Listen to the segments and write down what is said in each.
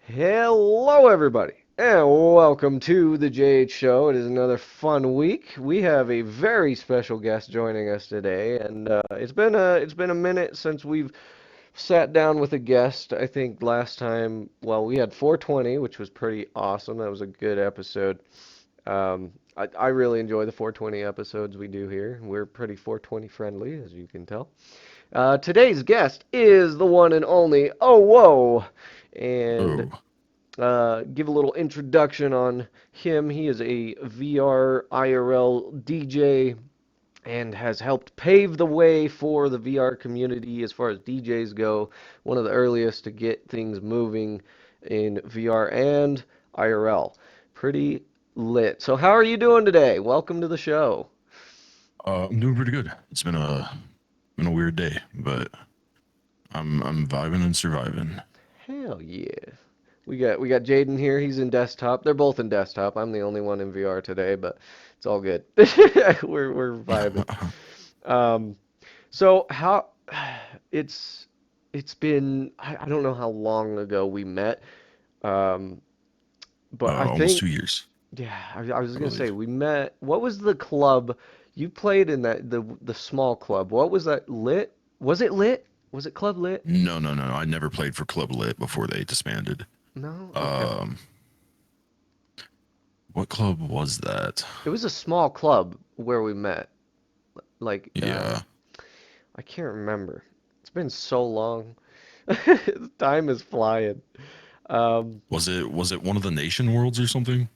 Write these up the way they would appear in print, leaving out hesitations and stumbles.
Hello, everybody, and welcome to the JH Show. It is another fun week. We have a very special guest joining us today, and it's been a minute since we've sat down with a guest. I think last time, well, we had 420, which was pretty awesome. That was a good episode. I really enjoy the 420 episodes we do here. We're pretty 420 friendly, as you can tell. Today's guest is the one and only Oh Whoa, and Oh, give a little introduction on him. He is a VR IRL DJ and has helped pave the way for the VR community as far as DJs go. One of the earliest to get things moving in VR and IRL. Pretty lit. So, how are you doing today? Welcome to the show. I'm doing pretty good. It's been a weird day, but I'm vibing and surviving. Hell yeah. We got Jaden here. He's in desktop. They're both in desktop. I'm the only one in VR today, but it's all good. We're vibing. Um, so how it's it's been I don't know how long ago we met, um, but I Almost think 2 years, yeah I was I gonna say believe. we met. What was the club you played in the small club? What was that lit? Was it lit? Was it club lit? No, no, no. I never played for Club Lit before they disbanded. No. Okay. Um, what club was that? It was a small club where we met. Like Yeah, I can't remember. It's been so long. Time is flying. Um, was it one of the Nation Worlds or something?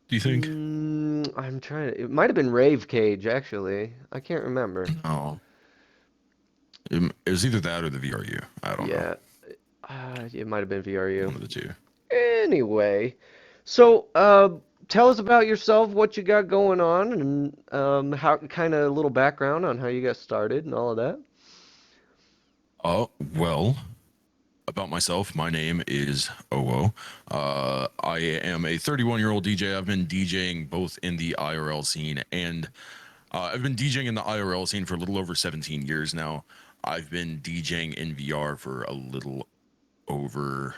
Do you think? I'm trying to. It might have been Rave Cage, actually. I can't remember. No, it was either that or the VRU. I don't know. Yeah, it might have been VRU. One of the two. Anyway, so tell us about yourself, what you got going on, and how kind of a little background on how you got started and all of that. Well, about myself, my name is Owo. I am a 31-year-old DJ. I've been DJing both in the IRL scene and I've been DJing in the IRL scene for a little over 17 years now. I've been DJing in VR for a little over,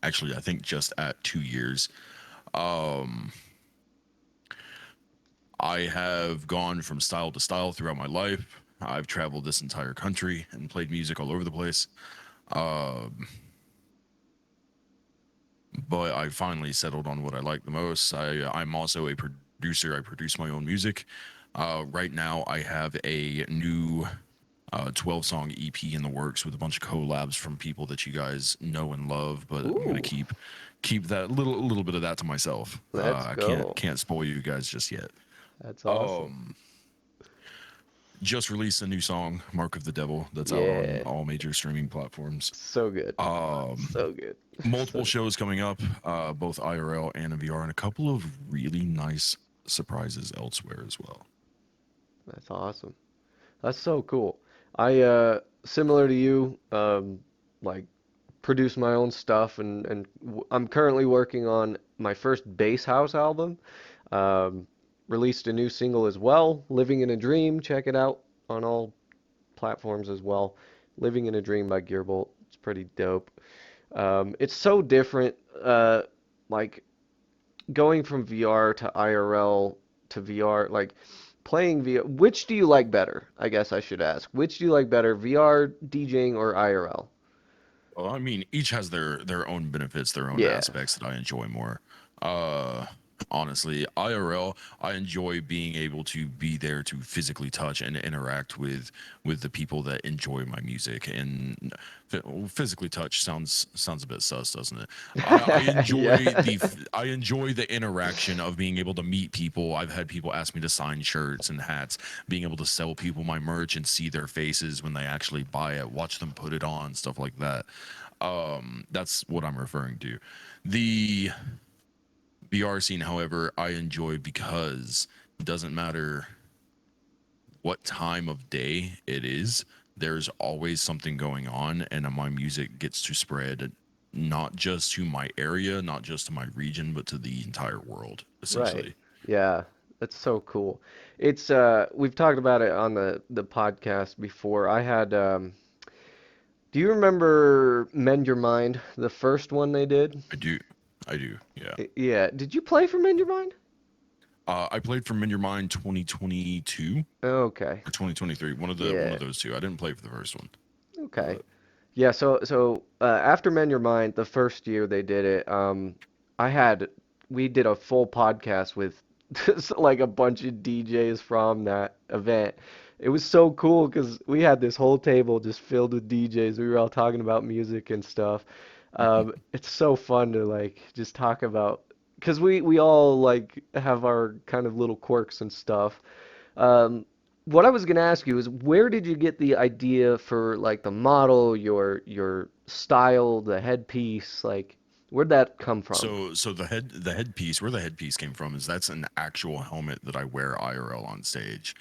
actually, I think just at 2 years. Um, I have gone from style to style throughout my life. I've traveled this entire country and played music all over the place. Um, but I finally settled on what I like the most. I'm also a producer. I produce my own music. Right now, I have a new 12 song EP in the works with a bunch of collabs from people that you guys know and love. But I'm gonna Ooh, keep that little bit of that to myself. let's I go. can't spoil you guys just yet. That's awesome. Um, just released a new song, Mark of the Devil, that's out on Yeah, all major streaming platforms. so good. Um, So good. multiple So shows coming up, both IRL and in VR, and a couple of really nice surprises elsewhere as well. that's awesome. That's so cool. I similar to you, like produce my own stuff and I'm currently working on my first bass house album. Um, Released a new single as well, Living in a Dream. Check it out on all platforms as well. Living in a Dream by Gearbolt. It's pretty dope. It's so different, like going from VR to IRL to VR, like playing VR. Which do you like better? I guess I should ask. Which do you like better, VR DJing or IRL? Well, I mean, each has their own benefits, their own Yeah, aspects that I enjoy more. Uh, honestly, IRL, I enjoy being able to be there to physically touch and interact with the people that enjoy my music. And physically touch sounds a bit sus, doesn't it? yeah, I enjoy the interaction of being able to meet people. I've had people ask me to sign shirts and hats, being able to sell people my merch and see their faces when they actually buy it, watch them put it on, stuff like that. That's what I'm referring to. The VR scene, however, I enjoy because it doesn't matter what time of day it is, there's always something going on, and my music gets to spread not just to my area, not just to my region, but to the entire world, right. essentially. Yeah, that's so cool. It's we've talked about it on the podcast before. I had Do you remember Mend Your Mind, the first one they did? I do. I do. Yeah. Yeah. Did you play for Mend Your Mind? I played from In Your Mind 2022 Okay. or 2023. One Yeah. of those two. I didn't play for the first one, Okay. but Yeah, so after Mend Your Mind, the first year they did it, I had we did a full podcast with like a bunch of DJs from that event. It was so cool because we had this whole table just filled with DJs. We were all talking about music and stuff. It's so fun to like just talk about because we all like have our kind of little quirks and stuff. Um, what I was gonna ask you is where did you get the idea for like the model, your style, the headpiece, like where'd that come from? so the headpiece, where the headpiece came from is that's an actual helmet that I wear IRL on stage.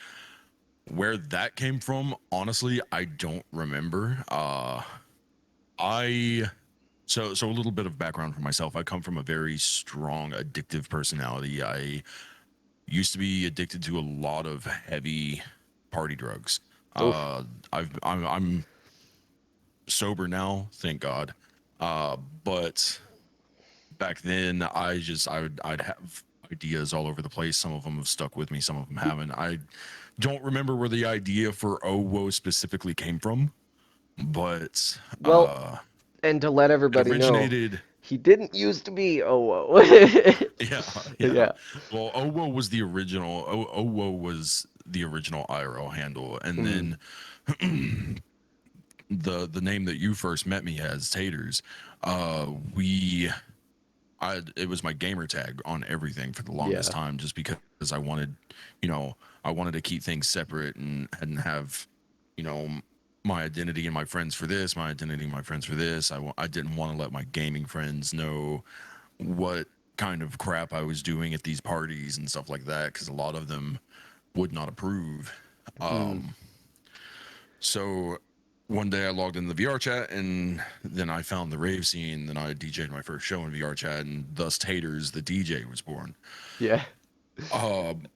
Where that came from, honestly, I don't remember. I so a little bit of background for myself. I come from a very strong addictive personality. I used to be addicted to a lot of heavy party drugs. Oof. Uh, I'm sober now, thank God. But back then, I'd have ideas all over the place. Some of them have stuck with me, some of them haven't. I don't remember where the idea for OWO specifically came from, but Well, and to let it everybody know, originated. he didn't used to be Oh. Yeah, yeah. Yeah. Well, OWO was the original. OWO was the original IRL handle, and Mm, then the name that you first met me as Taters. Uh, we I it was my gamer tag on everything for the longest yeah. time, just because I wanted, you know, I wanted to keep things separate and have, you know, my identity and my friends for this, my identity and my friends for this. I didn't want to let my gaming friends know what kind of crap I was doing at these parties and stuff like that, because a lot of them would not approve. Mm, Um, so one day I logged into the VR chat and then I found the rave scene. Then I DJ'd my first show in VR chat, and thus Taters, the DJ, was born. yeah.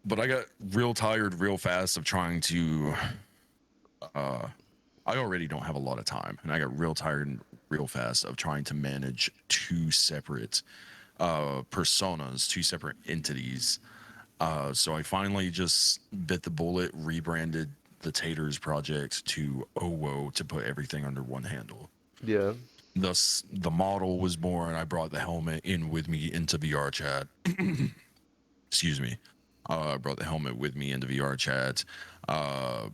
But I got real tired real fast of trying to. Uh, I already don't have a lot of time, and I got real tired real fast of trying to manage two separate personas, two separate entities. So I finally just bit the bullet, rebranded the Taters project to OWO to put everything under one handle. Yeah. Thus, the model was born. I brought the helmet in with me into VR chat. Excuse me. I brought the helmet with me into VR chat, uh,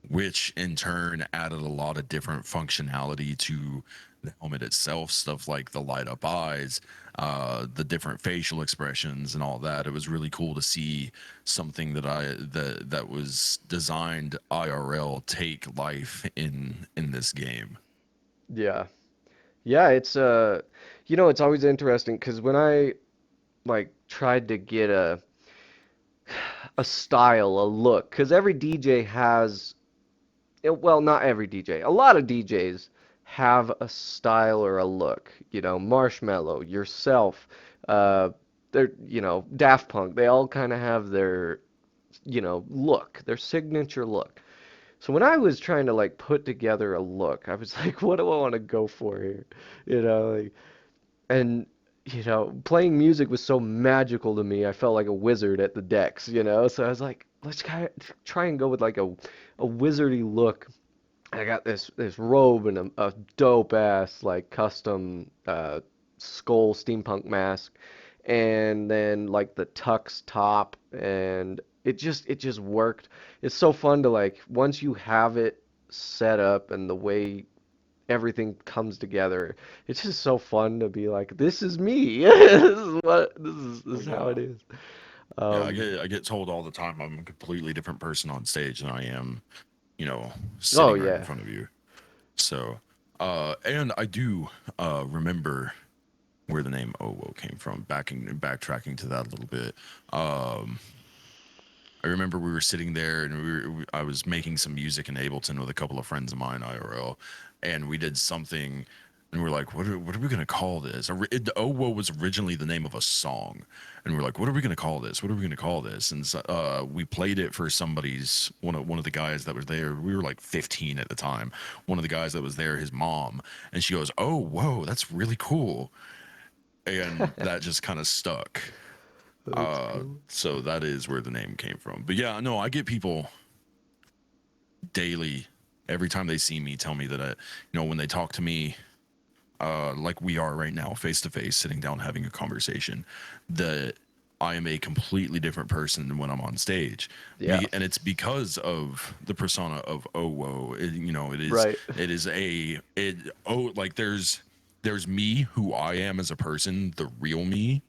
which in turn added a lot of different functionality to the helmet itself. Stuff like the light up eyes, the different facial expressions, and all that. It was really cool to see something that was designed IRL take life in this game. Yeah. Yeah, it's it's always interesting because when I like tried to get a style, a look, because every DJ has, well, not every DJ, a lot of DJs have a style or a look. Marshmello, yourself, they're, Daft Punk, they all kind of have their, look, their signature look. So when I was trying to like put together a look, I was like, what do I want to go for here? Like, and playing music was so magical to me. I felt like a wizard at the decks. So I was like, let's try and go with like a wizardy look. I got this robe and a dope ass like custom skull steampunk mask, and then like the tux top, and it just worked. It's so fun to like once you have it set up and the way everything comes together. It's just so fun to be like, this is me. This is Oh how it yeah. is. Yeah, Um, I get told all the time I'm a completely different person on stage than I am, oh sitting right in yeah. front of you. So, and I do remember where the name Owo came from. Backtracking to that a little bit. Um, I remember we were sitting there and I was making some music in Ableton with a couple of friends of mine IRL, and we did something. and we're like, what are we gonna call this? Oh Whoa was originally the name of a song, and we're like, what are we gonna call this? What are we gonna call this? And so, we played it for somebody's one of the guys that was there. We were like 15 at the time. One of the guys that was there, his mom, and she goes, "Oh Whoa, that's really cool," and that just kind of stuck. That's cool. So that is where the name came from. But yeah, no, I get people daily every time they see me tell me that when they talk to me like we are right now, face to face, sitting down having a conversation, that I am a completely different person than when I'm on stage. Yeah. And it's because of the persona of Oh Whoa. Right. It is a it oh like there's me who I am as a person, the real me,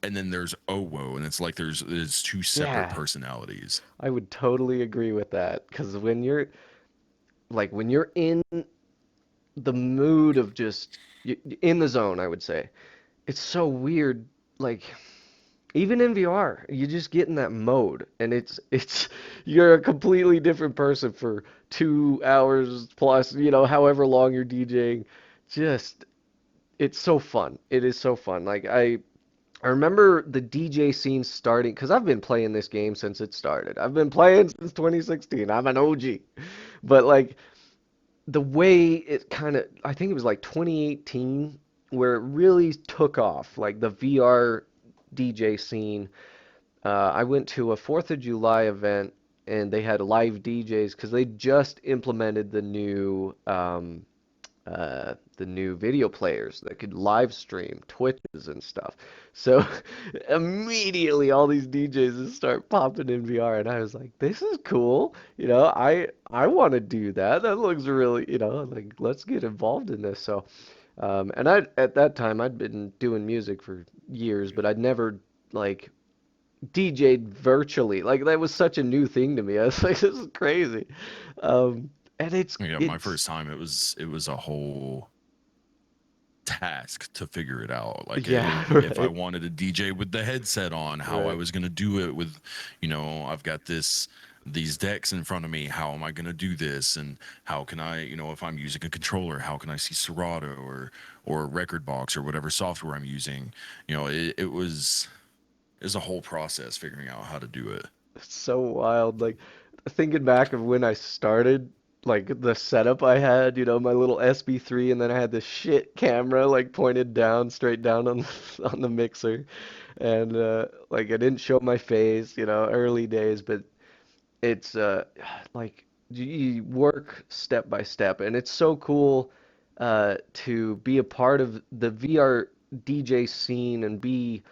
and then there's Oh Whoa, and it's like there's two separate Yeah. personalities. I would totally agree with that because when you're in the mood of just in the zone, I would say it's so weird. Like even in VR, you just get in that mode, and it's you're a completely different person for 2 hours plus, however long you're DJing. Just it's so fun. It is so fun. Like I remember the DJ scene starting because I've been playing this game since it started. I've been playing since 2016. I'm an OG. But like the way it kind of, I think it was like 2018 where it really took off, like the VR DJ scene. I went to a 4th of July event and they had live DJs because they just implemented the new video players that could live stream Twitches and stuff. So immediately all these DJs just start popping in VR and I was like, this is cool. I want to do that. That looks really, like let's get involved in this. So and I at that time I'd been doing music for years, but I'd never like DJ'd virtually. Like that was such a new thing to me. I was like, this is crazy. And Yeah, my it's first time it was a whole task to figure it out. Like yeah, if I right. wanted a DJ with the headset on, how I Right. was gonna do it with, I've got these decks in front of me. How am I gonna do this? And how can I, if I'm using a controller, how can I see Serato or Record Box or whatever software I'm using? It was a whole process figuring out how to do it. It's so wild. Like thinking back of when I started, like the setup I had, my little SB3, and then I had this shit camera like pointed down, straight down on on the mixer, and like I didn't show my face, early days, but it's like you work step by step, and it's so cool to be a part of the VR DJ scene and be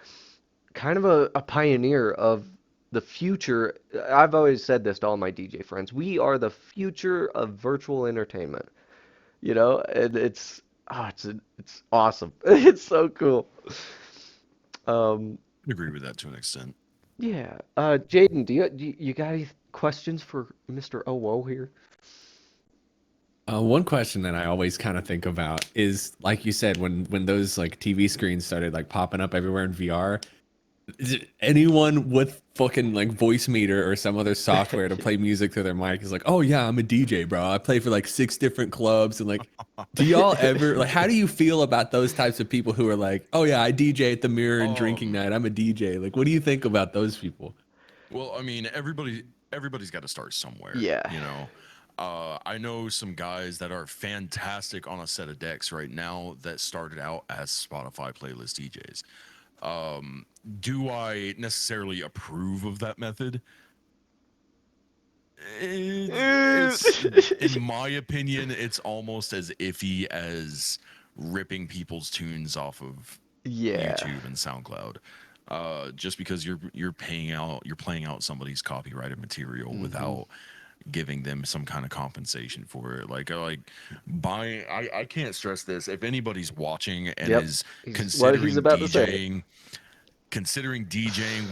kind of a pioneer of the future. I've always said this to all my DJ friends. We are the future of virtual entertainment, and it's awesome. It's so cool. Um, I agree with that to an extent. yeah. Jaden, do you got any questions for Mr. OO here? One question that I always kind of think about is, like you said, when those like TV screens started like popping up everywhere in VR, is it anyone with fucking like voice meter or some other software to play music through their mic is like, oh yeah, I'm a DJ, bro. I play for like 6 different clubs and like, do y'all ever like, how do you feel about those types of people who are like, oh yeah, I DJ at the Mirror and drinking Um, night. I'm a DJ. Like, what do you think about those people? Well, I mean, everybody's got to start somewhere, Yeah. you know. I know some guys that are fantastic on a set of decks right now that started out as Spotify playlist DJs. Do I necessarily approve of that method? It's, in my opinion, it's almost as iffy as ripping people's tunes off of Yeah. YouTube and SoundCloud. Just because you're playing out somebody's copyrighted material Hmm. without giving them some kind of compensation for it. Like buying. I can't stress this. If anybody's watching and Yep. is He's what he's considering about to say.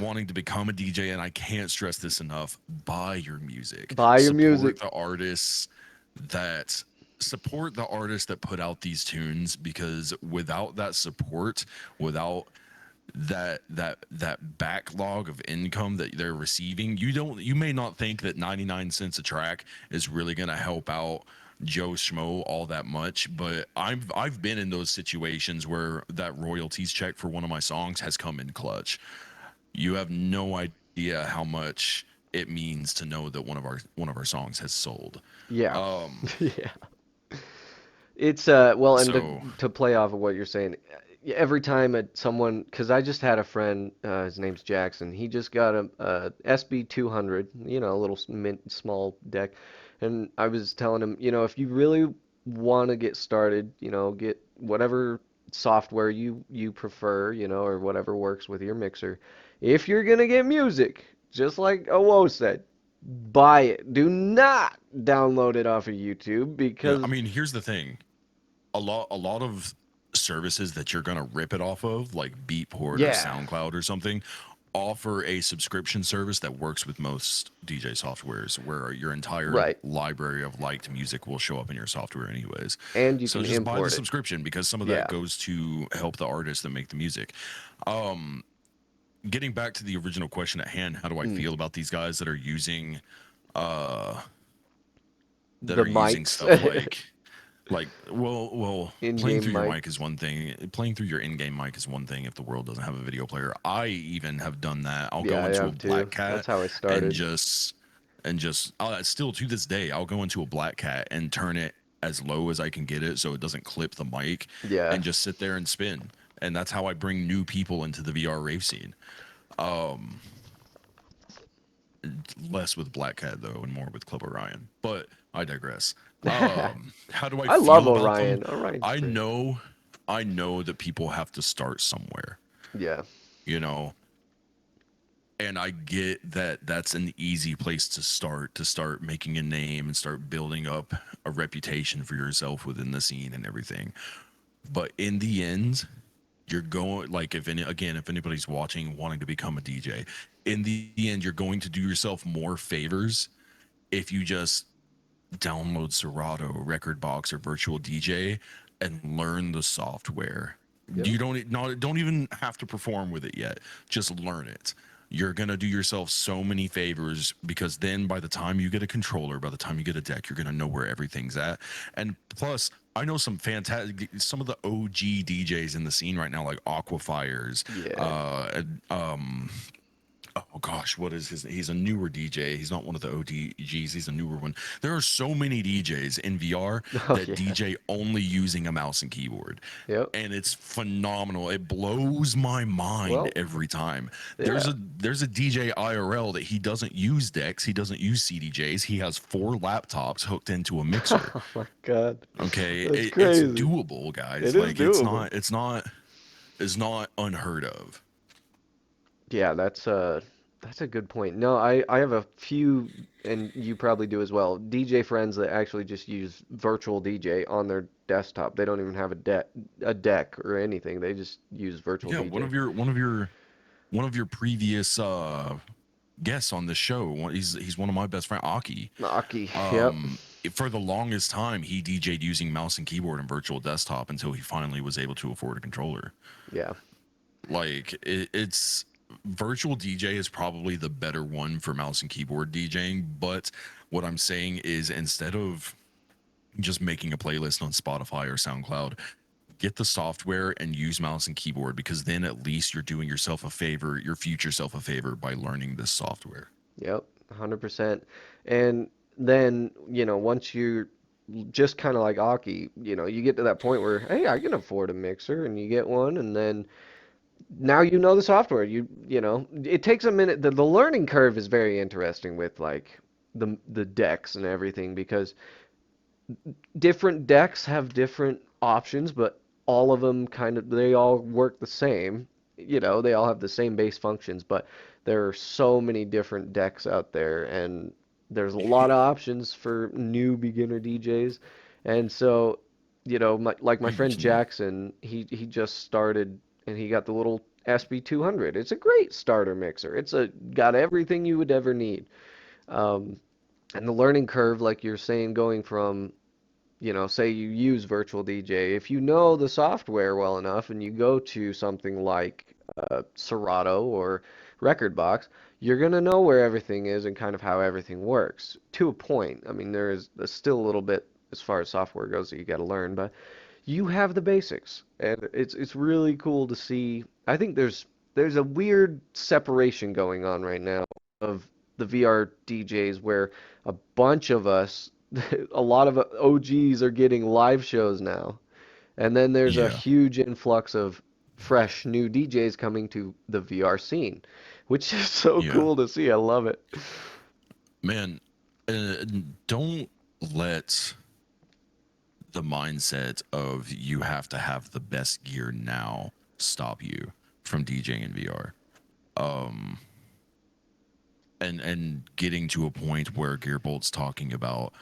wanting to become a DJ, and I can't stress this enough, buy your music. Buy your music. That support the artists that put out these tunes, because without that support, without that backlog of income that they're receiving, you may not think that 99 cents a track is really going to help out Joe Schmo all that much, but I've been in those situations where that royalties check for one of my songs has come in clutch. You have no idea how much it means to know that one of our songs has sold. Yeah. Um, Yeah. It's well, and so to play off of what you're saying, every time someone, because I just had a friend, his name's Jackson. He just got a SB 200, a little small deck, and I was telling him, if you really want to get started, get whatever software you prefer, or whatever works with your mixer. If you're gonna get music, just like Owo said, buy it. Do not download it off of YouTube yeah, I because mean, here's the thing: a lot of services that you're gonna rip it off of, like Beatport or yeah. SoundCloud or something, offer a subscription service that works with most DJ softwares, where your entire Right. library of liked music will show up in your software anyways. And you So can just buy the import it. subscription because some of that Yeah. goes to help the artists that make the music. Um, Getting back to the original question at hand, how do I Mm. feel about these guys uh that The are using mics, stuff like well playing in-game through your mic is mics. one thing, playing through your in-game mic is one thing if the world doesn't have a video player. I even have done that. I'll Yeah, go I into a have black too. cat That's how I and started. just still to this day I'll go into a black cat and turn it as low as I can get it so it doesn't clip the mic Yeah. and just sit there and spin, and that's how I bring new people into the VR rave scene. um Less with Black Cat though, and more with Club Orion. But I digress. How do I I love feel about them? Orion. Orion's I great. know, I know that people have to start somewhere, Yeah. you know, and I get that that's an easy place to start making a name and start building up a reputation for yourself within the scene and everything. But in the end, you're going like if anybody's watching wanting to become a DJ, in the end you're going to do yourself more favors if you just download Serato, Record Box, or Virtual DJ and learn the software. Yep. You don't even have to perform with it yet. Just learn it. You're gonna do yourself so many favors because then by the time you get a controller, by the time you get a deck, you're gonna know where everything's at. And plus, I know some of the OG DJs in the scene right now, like Aquafires, Yeah. uh, and, oh gosh, what is his? He's a newer DJ. He's not one of the ODGs. He's a newer one. There are so many DJs in VR Oh that yeah. DJ only using a mouse and keyboard, Yep. and it's phenomenal. It blows my mind Well, every time. yeah. There's a DJ IRL that he doesn't use decks. He doesn't use CDJs. He has 4 laptops hooked into a mixer. Oh my God. Okay, That's it's crazy. doable, guys. It is Like doable. it's not unheard of. Yeah, that's a good point. No, I have a few, and you probably do as well, DJ friends that actually just use virtual DJ on their desktop. They don't even have a deck or anything. They just use virtual Yeah, DJ. one of your previous guests on the show. He's one of my best friend, Aki. Aki. Yep. Um, for the longest time, he DJ'd using mouse and keyboard and virtual desktop until he finally was able to afford a controller. Yeah. Like it's virtual DJ is probably the better one for mouse and keyboard DJing. But what I'm saying is instead of just making a playlist on Spotify or SoundCloud, get the software and use mouse and keyboard because then at least you're doing yourself a favor, your future self a favor by learning this software. Yep. 100%. And then, once you're just kind of like Aki, you get to that point where, hey, I can afford a mixer, and you get one, and then now you know the software. It takes a minute. The learning curve is very interesting with like the decks and everything because different decks have different options, but all of them they all work the same. They all have the same base functions, but there are so many different decks out there, and there's a lot of options for new beginner DJs. And so, like my friend Preach, man. Jackson, he just started and he got the little SB200. It's a great starter mixer. It's got everything you would ever need. Um, and the learning curve, like you're saying, going from say you use virtual DJ, if you know the software well enough and you go to something like Serato or Record Box, you're going to know where everything is and kind of how everything works to a point. I mean, there is still a little bit as far as software goes that you got to learn, but you have the basics, and it's really cool to see. I think there's a weird separation going on right now of the VR DJs where a bunch of us, a lot of OGs are getting live shows now. And then there's a Yeah, huge influx of fresh new DJs coming to the VR scene, which is so yeah, cool to see. I love it. man. Uh, don't let the mindset of you have to have the best gear now stop you from DJing in VR. Um, and getting to a point where Gearbolt's talking about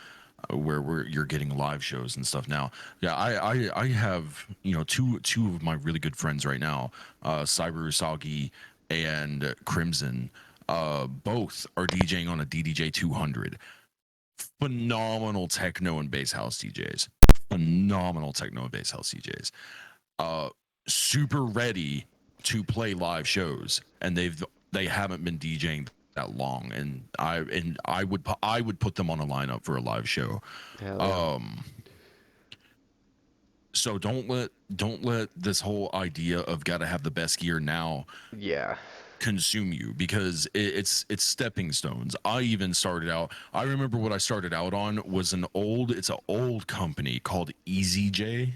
where you're getting live shows and stuff now. Yeah, I have two of my really good friends right now, Cyber Usagi and Crimson. Both are DJing on a DDJ 200. Phenomenal techno and bass house DJs. Phenomenal techno and bass house DJs. Uh, Super ready to play live shows, and they haven't been DJing that long, and I would put them on a lineup for a live show. Hell yeah. Um, so don't let this whole idea of gotta have the best gear now Yeah. consume you, because it's stepping stones. I even started out. I remember what I started out on was it's an old company called EasyJ,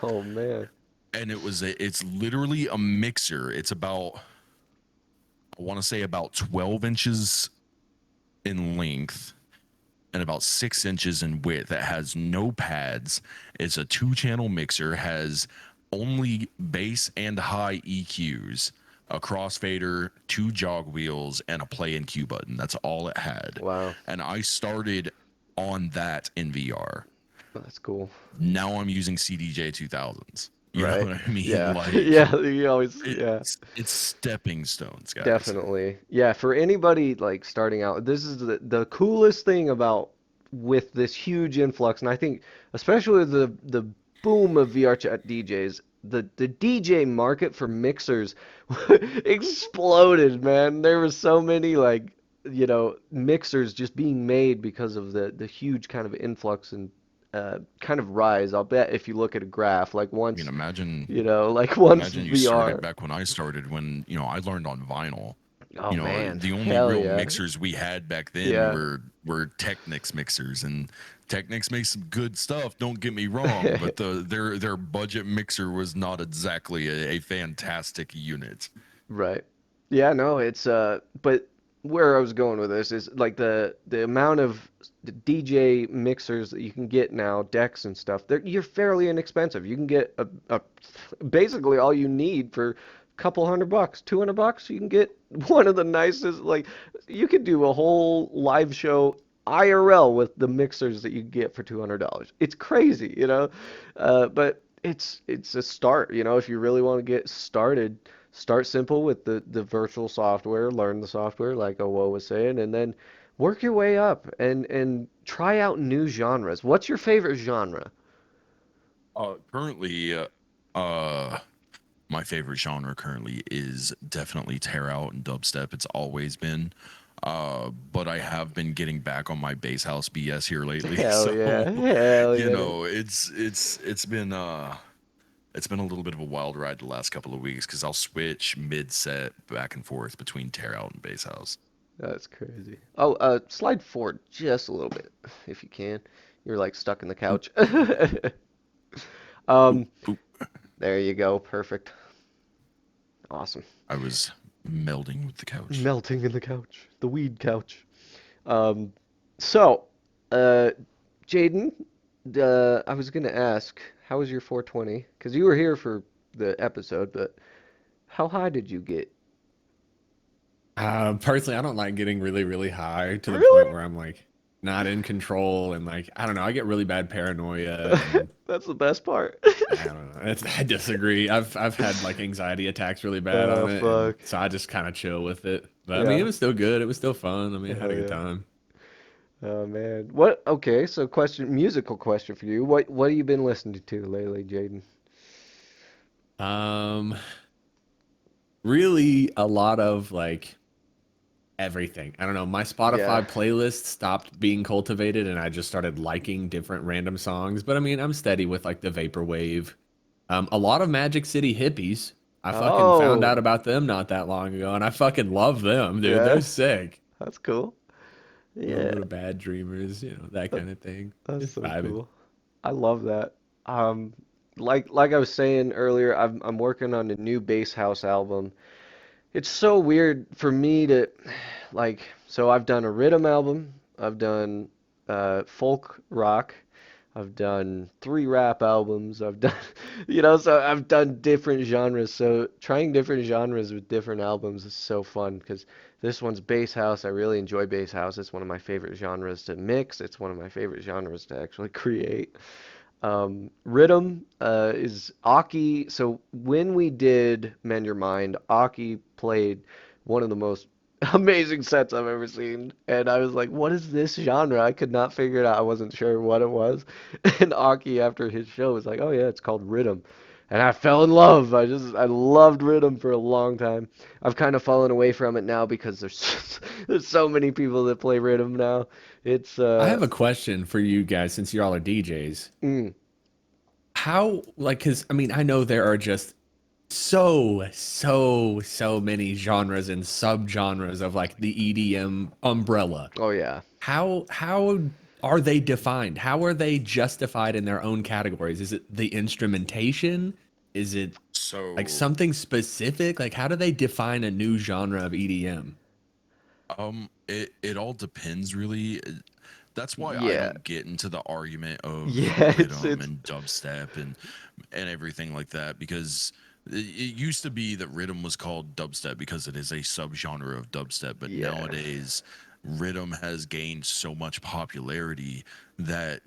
Oh man. and it's literally a mixer. It's about, I want to say, about 12 inches in length and about 6 inches in width. That has no pads. It's a 2-channel mixer, has only bass and high EQs, a crossfader, 2 jog wheels, and a play and cue button. That's all it had. Wow. And I started on that in VR. That's cool. Now I'm using CDJ 2000s. You know Right. what I mean? Yeah. Like, Yeah. You always. Yeah. it's stepping stones, guys. Definitely. Yeah, for anybody like starting out, this is the coolest thing about with this huge influx, and I think especially the boom of VR chat DJs, the DJ market for mixers exploded, man. There were so many like, mixers just being made because of the huge kind of influx and kind of rise. I'll bet if you look at a graph, like I mean, once, imagine like once imagine you started VR. back when I started, when I learned on vinyl. Oh man, The only hell real yeah. mixers we had back then Yeah. were Technics mixers, and Technics makes some good stuff, don't get me wrong, but their budget mixer was not exactly a fantastic unit. Right. Yeah, no, it's but where I was going with this is like the amount of the DJ mixers that you can get now, decks and stuff, you're fairly inexpensive. You can get a basically all you need for a couple $100, $200. You can get one of the nicest, like you could do a whole live show IRL with the mixers that you get for $200. It's crazy, but it's a start, if you really want to get started. Start simple with the virtual software, learn the software like Owo was saying, and then work your way up and try out new genres. What's your favorite genre? Currently, uh, my favorite genre currently is definitely tear out and dubstep. It's always been. But I have been getting back on my bass house BS here lately. Hell So, yeah. Hell yeah. it's been a little bit of a wild ride the last couple of weeks, because I'll switch mid set back and forth between tear out and bass house. That's crazy. Oh, slide forward just a little bit if you can. You're like stuck in the Oop, couch. oop, Um, oop. there you go. Perfect. Awesome. I was melding with the couch. Melting in the couch. The weed couch. Um, so, uh, Jaden, I was gonna ask, how was your 420? Because you were here for the episode, but how high did you get? Personally, I don't like getting really, really high to the point Really? where I'm like not in control and like I don't know. I get really bad paranoia and That's the best part. I don't know. I disagree. I've had like anxiety attacks really bad Oh, on it, and fuck. so I just kind of chill with it. But I mean, it Yeah. was still good. It was still fun. I mean, I had Hell a good yeah. time. Oh man. What? Okay, so musical question for you. What have you been listening to lately, Jaden? Um, Really a lot of like everything. I don't know. My Yeah. Spotify playlist stopped being cultivated, and I just started liking different random songs. But I mean, I'm steady with like the vaporwave. A lot of Magic City hippies. I fucking found Oh, out about them not that long ago, and I fucking love them, dude. They're yeah. sick. That's cool. A little Yeah. bit of Bad Dreamers, that That, kind of thing. that's Just so vibing. cool. I love that. Um, like I was saying earlier, I'm working on a new bass house album. It's so weird for me to so I've done a rhythm album, I've done folk rock, I've done three rap albums, I've done so I've done different genres. So trying different genres with different albums is so fun because this one's bass house. I really enjoy bass house. It's one of my favorite genres to mix. It's one of my favorite genres to actually create. Rhythm is Aki. So when we did Mend Your Mind, Aki played one of the most amazing sets I've ever seen. And I was like, what is this genre? I could not figure it out. I wasn't sure what it was. And Aki, after his show, was like, oh yeah, it's called Rhythm. And I fell in love. I loved rhythm for a long time. I've kind of fallen away from it now because there's so many people that play rhythm now. It's I have a question for you guys since y'all are DJs. mm, How, like, because I mean, I know there are just so many genres and subgenres of like the EDM umbrella. oh yeah. How are they defined? How are they justified in their own categories? Is it the instrumentation? Is it like So, something specific? Like how do they define a new genre of EDM? it all depends really. That's why I Yeah. don't get into the argument of Yeah, rhythm it's and dubstep and everything like that because it used to be that rhythm was called dubstep because it is a subgenre of dubstep, but yeah. nowadays rhythm has gained so much popularity that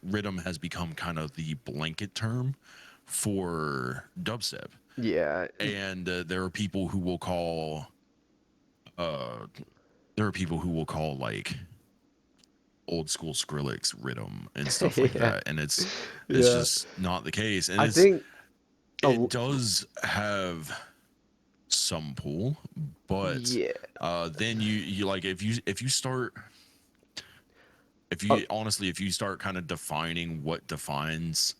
rhythm has become kind of the blanket term for dubstep. Yeah. And uh there are people who will call like old school Skrillex rhythm and stuff like Yeah. that, and it's Yeah. just not the case, and I think it oh does have some pull, but yeah. then you like if you start if Oh, you honestly if you start kind of defining what defines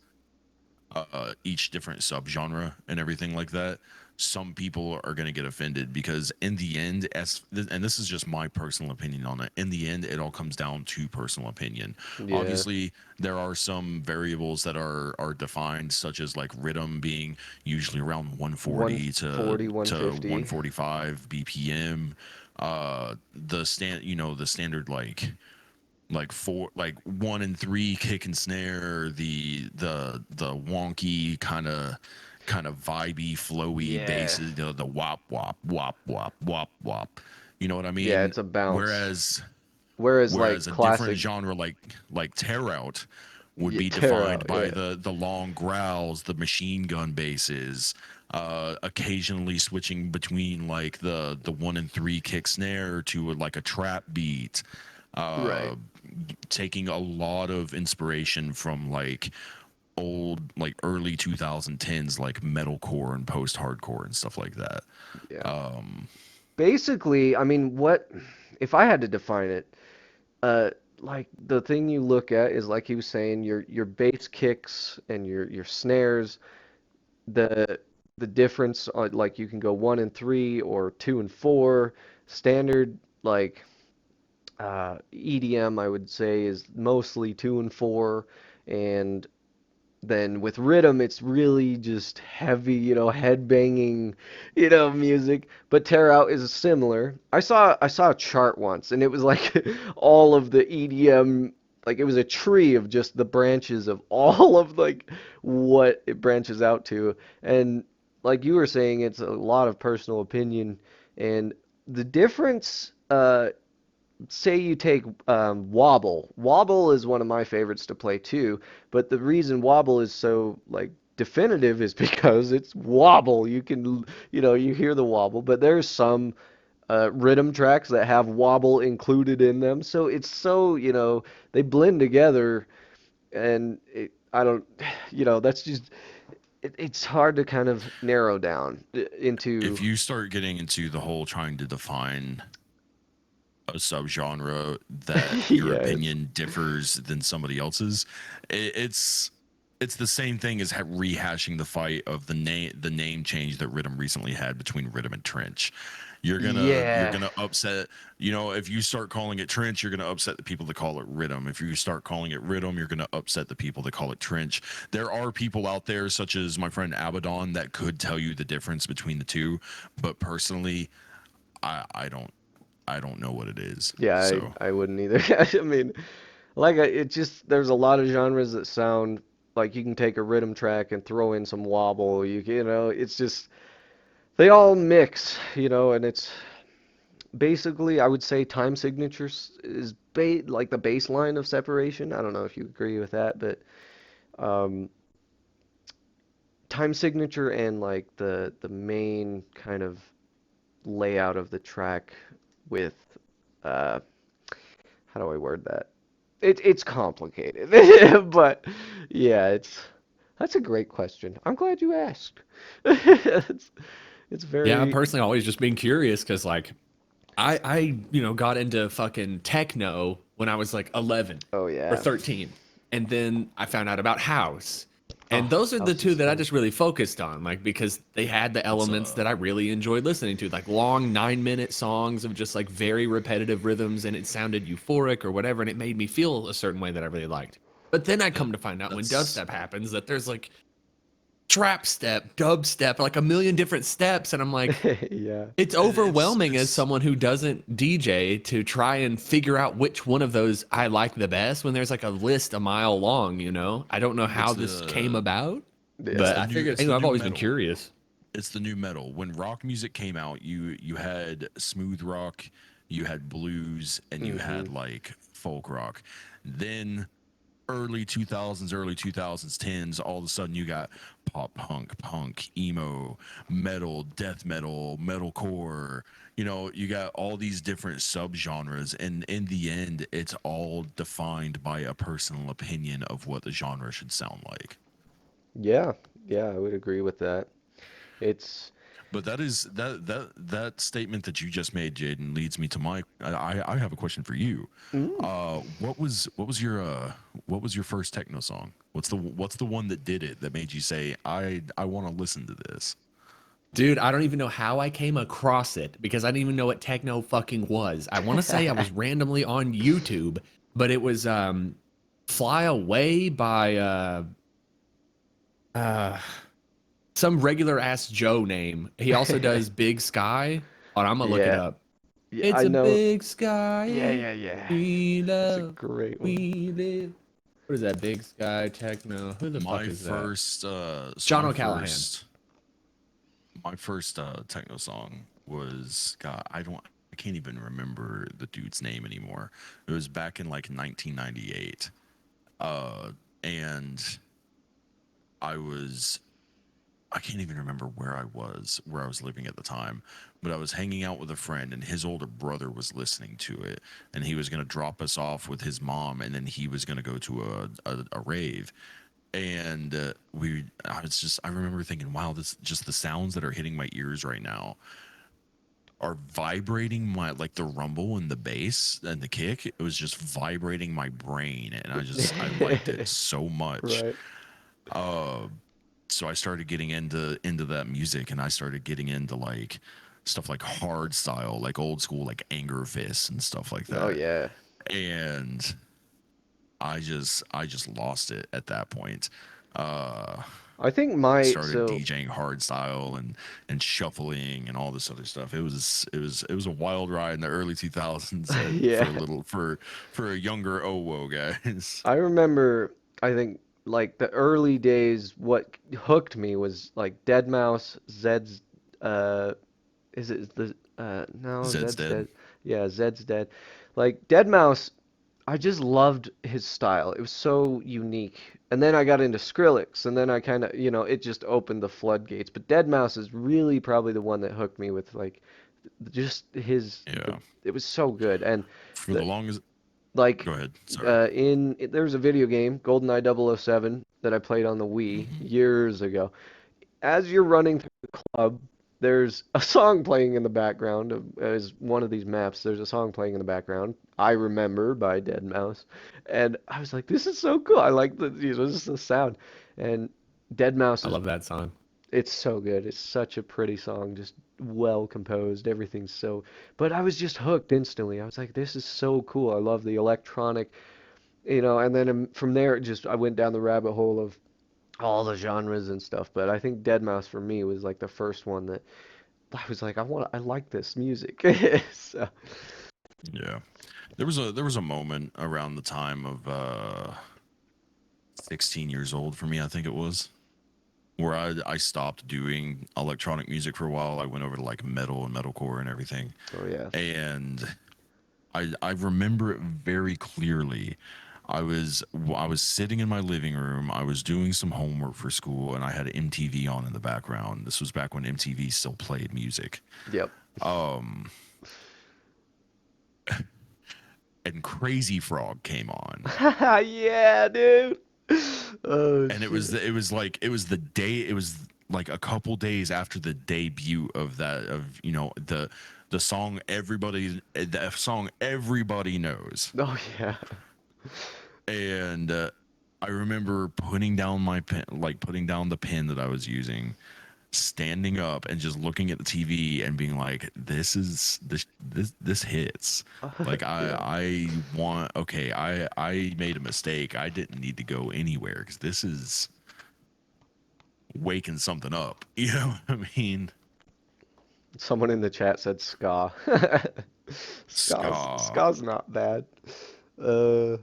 each different subgenre and everything like that, some people are going to get offended because in the end, and this is just my personal opinion on it, in the end it all comes down to personal opinion. yeah. Obviously there are some variables that are defined, such as like rhythm being usually around 140 140, to 150. 145 bpm. The standard like four like one and three kick and snare, the wonky kind of vibey flowy Yeah. basses, the wop wop wop wop wop wop, you know what I Yeah, mean? it's a bounce. whereas Whereas whereas like a different classic genre like tear out would yeah, be tear defined out, by yeah. the long growls, the machine gun basses, occasionally switching between like the one and three kick snare to like a trap beat, Right. uh taking a lot of inspiration from like early 2010s like metalcore and post hardcore and stuff like that. Yeah. um Basically, I mean, what if I had to define it? Uh, like the thing you look at is like he was saying, your bass kicks and your snares, the the difference like you can go one and three or two and four. Standard like EDM I would say is mostly two and four, and then with rhythm, it's really just heavy, head banging, music. But Tear Out is similar. I saw a chart once, and it was like all of the EDM, like it was a tree of just the branches of all of like what it branches out to. And like you were saying, it's a lot of personal opinion, and the difference. Say you take Wobble. Wobble is one of my favorites to play too, but the reason Wobble is so like definitive is because it's wobble. You can, you hear the wobble, but there's some rhythm tracks that have wobble included in them. So it's so, they blend together and I don't, that's just it's hard to kind of narrow down If into you start getting into the whole trying to define a subgenre that your yeah, it's opinion differs than somebody else's, it's the same thing as rehashing the fight of the name change that Rhythm recently had between Rhythm and Trench. You're yeah. gonna upset, you know, if you start calling it Trench, you're gonna upset the people that call it Rhythm. If you start calling it Rhythm, you're gonna upset the people that call it Trench. There are people out there, such as my friend Abaddon, that could tell you the difference between the two, but personally, I don't know what it is. Yeah, So I wouldn't either. I mean, it just there's a lot of genres that sound like you can take a rhythm track and throw in some wobble. You know, it's just they all mix, you know, and it's basically I would say time signatures is like the baseline of separation. I don't know if you agree with that, but um, time signature and like the main kind of layout of the track with uh, how do I word that? It's complicated, but yeah, that's a great question. I'm glad you asked. It's Yeah, very personally, always just being curious because like I got into fucking techno when I was like 11 oh or yeah. 13, and then I found out about house, and Oh, those are the house two is that I fun. just really focused on, like because they had the it's elements that I really enjoyed listening to, like long 9-minute songs of just like very repetitive rhythms, and it sounded euphoric or whatever, and it made me feel a certain way that I really liked. But then I that, come to find out when that's dubstep happens that there's like trap step, dubstep, like a million different steps, and I'm like, Yeah. it's it's overwhelming as it's someone who doesn't DJ to try and figure out which one of those I like the best when there's like a list a mile long, you know? I don't know how it's this came the about, it's but the Yeah. I new figured, it's the I've new always been metal. curious. It's the new metal. When rock music came out, you had smooth rock, you had blues, and you Hmm. had like folk rock. Then early 2000s, early 2010s, all of a sudden you got pop punk, emo, metal, death metal, metalcore. You know, you got all these different subgenres, and in the end, it's all defined by a personal opinion of what the genre should sound like. Yeah. Yeah, I would agree with that. It's But that statement that you just made, Jaden, leads me to I have a question for you. mm. What was your first techno song? What's the one that did it that made you say I want to listen to this? Dude, I don't even know how I came across it because I didn't even know what techno fucking was. I want to say I was randomly on YouTube, but it was Fly Away by uh some regular ass Joe name. He also does Big Sky. Oh, I'm gonna look it Yeah. up. Yeah, It's I a know. big Yeah, sky yeah, yeah. we That's a love, great one. we live. What is that? Big Sky Techno. Who the fuck My is that? first so John O'Callahan. my first techno song was, God, I can't even remember the dude's name anymore. It was back in like 1998. And I was I can't even remember where I was living at the time, but I was hanging out with a friend and his older brother was listening to it, and he was going to drop us off with his mom, and then he was going to go to a rave. And I remember thinking, wow, this just the sounds that are hitting my ears right now are vibrating my, like the rumble and the bass and the kick. It was just vibrating my brain, and I liked it so much. Right. Uh, so I started getting into that music, and I started getting into like stuff like hard style, like old school, like Anger Fists and stuff like Oh that. yeah. And I just lost it at that point. Uh, I think I my started so DJing hard style and shuffling and all this other stuff. It was a wild ride in the early 2000s for a yeah. little for a younger OWO guys. I remember I think like the early days what hooked me was like Dead Mouse, Zed's uh is it the no, Zed's Zed's dead. dead. Yeah, Zed's dead. Like Dead Mouse, I just loved his style. It was so unique. And then I got into Skrillex, and then I kind of, you know, it just opened the floodgates. But Dead Mouse is really probably the one that hooked me with like just Yeah. it was so good. And For the the longest, like go ahead. Sorry. there was a video game, GoldenEye 007, that I played on the Wii Hmm. years ago. as you're running through the club, there's a song playing in the background as one of these maps. There's a song playing in the background. I Remember by Dead Mouse, and I was like, this is so cool. I like just the sound, and Dead Mouse I is love that song. it's so good. It's such a pretty song, just well composed. Everything's so. But I was just hooked instantly. I was like, this is so cool. I love the electronic, and then from there it just I went down the rabbit hole of all the genres and stuff. But I think Dead Mouse for me was like the first one that I was like, I like this music. So, Yeah. There was a moment around the time of 16 years old for me, I think it was, where I stopped doing electronic music for a while. I went over to like metal and metalcore and everything. oh yeah. And I remember it very clearly. I was sitting in my living room. I was doing some homework for school, and I had MTV on in the background. This was back when MTV still played music. Yep. Um, and Crazy Frog came on, Yeah, dude. Oh and it was shit. like a couple days after the debut of the song everybody knows. Oh yeah. And I remember putting down my pen, like putting down the pen that I was using, standing up and just looking at the TV and being like, this hits. Like Yeah. I made a mistake. I didn't need to go anywhere because this is waking something up. You know what I mean? Someone in the chat said ska. Ska. Ska's not bad. Uh,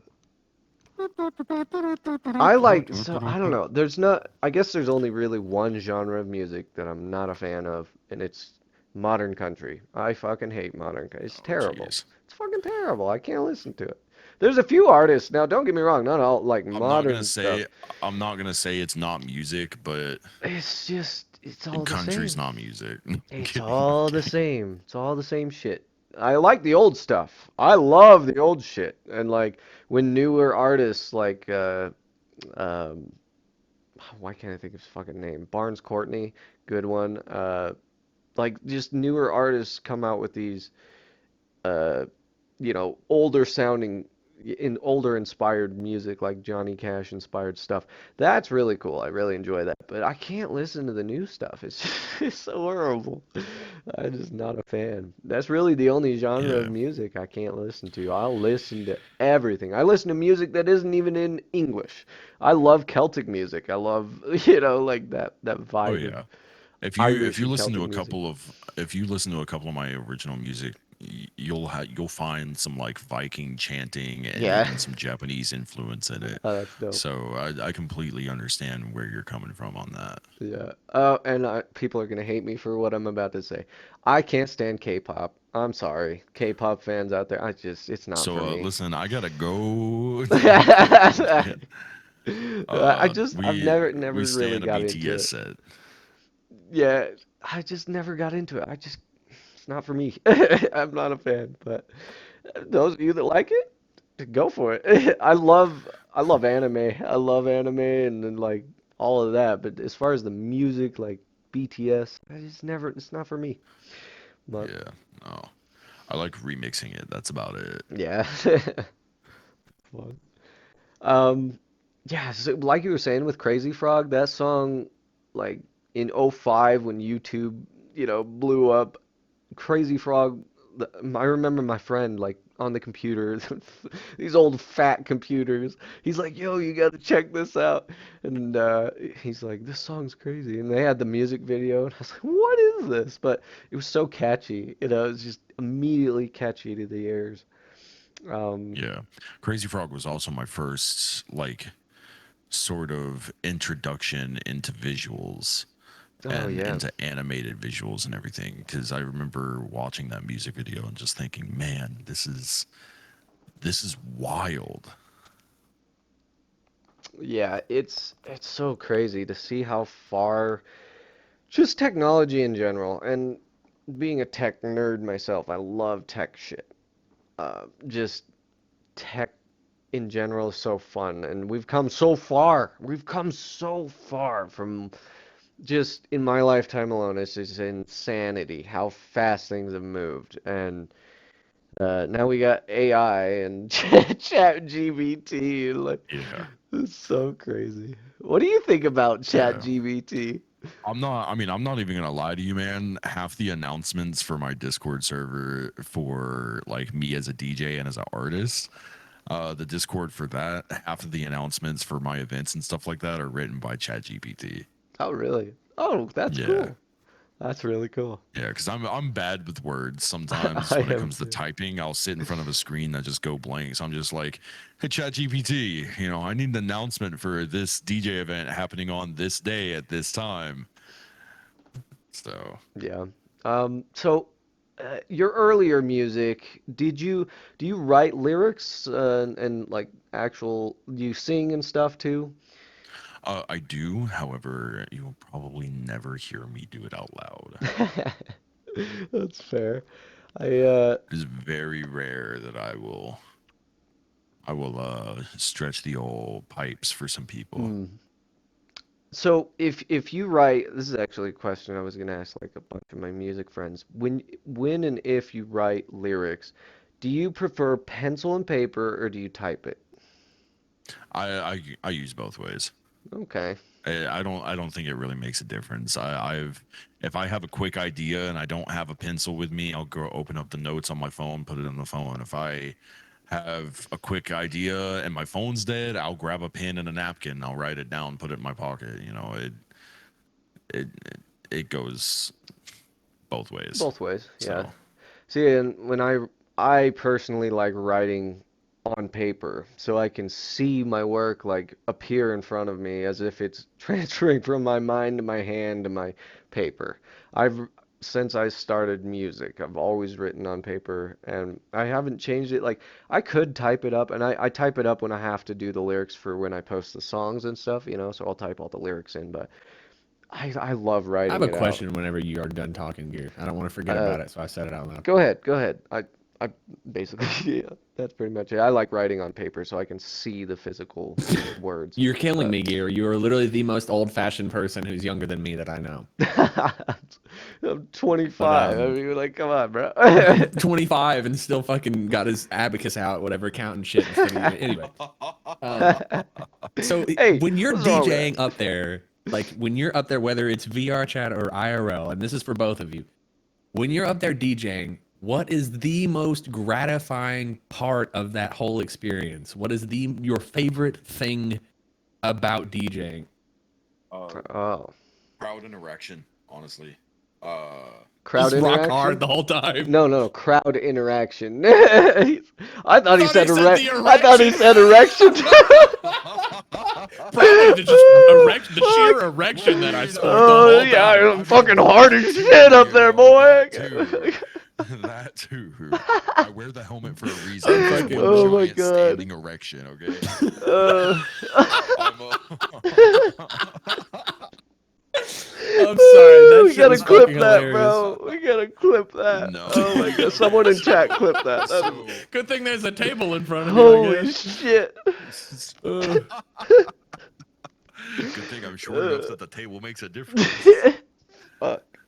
I like, so I don't know. There's not, I guess there's only really one genre of music that I'm not a fan of, and it's modern country. I fucking hate modern country. It's Oh terrible. jeez. It's fucking terrible. I can't listen to it. There's a few artists, now don't get me wrong, not all like I'm not gonna modern stuff. say I'm not gonna say it's not music, but It's all the country's same. not music. I'm It's kidding. all the Okay. same. It's all the same shit. I like the old stuff. I love the old shit. And like when newer artists like um why can't I think of his fucking name? Barnes Courtney, good one. Like just newer artists come out with these uh older sounding in older inspired music like Johnny Cash inspired stuff. That's really cool. I really enjoy that. But I can't listen to the new stuff. It's it's so horrible. I'm just not a fan. That's really the only genre of Yeah. music I can't listen to. I'll listen to everything. I listen to music that isn't even in English. I love Celtic music. I love, like that Oh vibe of yeah. If Irish you and listen Celtic to a music. couple of if you listen to a couple of my original music, you'll find some like Viking chanting and Yeah. even some Japanese influence in it. Oh, that's dope. So I completely understand where you're coming from on that. Yeah. And people are gonna hate me for what I'm about to say. I can't stand K-pop. I'm sorry, K-pop fans out there. It's not So for me. listen, I gotta go. I'm kidding. I'm I kidding. Uh, I've we never we stay really in a got into BTS it. set. Yeah, I just never got into it. It's not for me. I'm not a fan, but those of you that like it, go for it. I love anime. I love anime and then like all of that, but as far as the music, like BTS, it's not for me. But Yeah. No. I like remixing it. That's about it. yeah. Fun. Um, yeah, so like you were saying with Crazy Frog, that song, like in '05 when YouTube, blew up, Crazy Frog, I remember my friend like on the computer, these old fat computers. He's like, "Yo, you gotta check this out," and he's like, "This song's crazy." And they had the music video, and I was like, "What is this?" But it was so catchy, it was just immediately catchy to the ears. Um, Yeah. Crazy Frog was also my first like sort of introduction into visuals oh and yeah. into animated visuals and everything because I remember watching that music video and just thinking, man, this is wild. Yeah, it's so crazy to see how far just technology in general, and being a tech nerd myself, I love tech shit. Just tech in general is so fun, and we've come so far. We've come so far from just in my lifetime alone, it's just insanity how fast things have moved. And now we got AI and Chat GBT. Like, Yeah. it's so crazy. What do you think about Chat Yeah. GBT? I'm not even gonna lie to you, man. Half the announcements for my Discord server for like me as a DJ and as an artist, the Discord for that, half of the announcements for my events and stuff like that are written by ChatGPT. Oh, really? Oh, that's Yeah. cool. That's really cool. Yeah, because I'm bad with words. Sometimes I when it am comes to too. typing, I'll sit in front of a screen that just go blank. So I'm just like, hey ChatGPT, I need an announcement for this DJ event happening on this day at this time. So Yeah. So your earlier music, do you write lyrics and like actual do you sing and stuff too? I do, however, you will probably never hear me do it out loud. That's fair. I It is very rare that I will stretch the old pipes for some people. mm. So if you write, this is actually a question I was gonna ask like a bunch of my music friends. When and if you write lyrics, do you prefer pencil and paper or do you type it? I use both ways. Okay. I don't think it really makes a difference. If I have a quick idea and I don't have a pencil with me, I'll go open up the notes on my phone, put it on the phone. If I have a quick idea and my phone's dead, I'll grab a pen and a napkin, I'll write it down, put it in my pocket. It it goes both ways. Both ways, yeah. So See, and I personally like writing on paper, so I can see my work like appear in front of me as if it's transferring from my mind to my hand to my paper. I've since I started music, I've always written on paper, and I haven't changed it. Like I could type it up, and I type it up when I have to do the lyrics for when I post the songs and stuff, so I'll type all the lyrics in, but I love I have writing a it out. question whenever you are done talking, Gear. I don't want to forget Uh, about it, so I said it out loud. Go ahead, go ahead. I basically, yeah, that's pretty much it. I like writing on paper so I can see the physical words. You're killing But me, Gear. You are literally the most old-fashioned person who's younger than me that I know. I'm But 25. I mean, like, come on, bro. 25 and still fucking got his abacus out, whatever, counting shit in front of you. Anyway, um, so Hey, when you're what's wrong with DJing that? up there, like when you're up there, whether it's VR chat or IRL, and this is for both of you, when you're up there DJing, what is the most gratifying part of that whole experience? What is your favorite thing about DJing? uh, Oh, crowd interaction, honestly. Uh, crowd Just rock hard interaction? the whole time. No, no, crowd interaction. I thought he Thought he said said the I thought he erection. said erection. Probably the just erection, the sheer Fuck. erection that I I scored the Oh whole mean, time. yeah, I I'm mean fucking hard that as shit too, up there, that boy. too, that too. I wear the helmet for a reason. I'm It's one fucking. Oh my giant god. standing erection. Okay. Uh, I'm a. I'm sorry. That we shit gotta was fucking clip that, hilarious. bro. We gotta clip that. No, Oh my god. no. Someone in chat clip that. That is So, Good thing there's a table in front of you, I holy guess. shit. Uh, good thing I'm short enough Uh, that the table makes a difference. Fuck.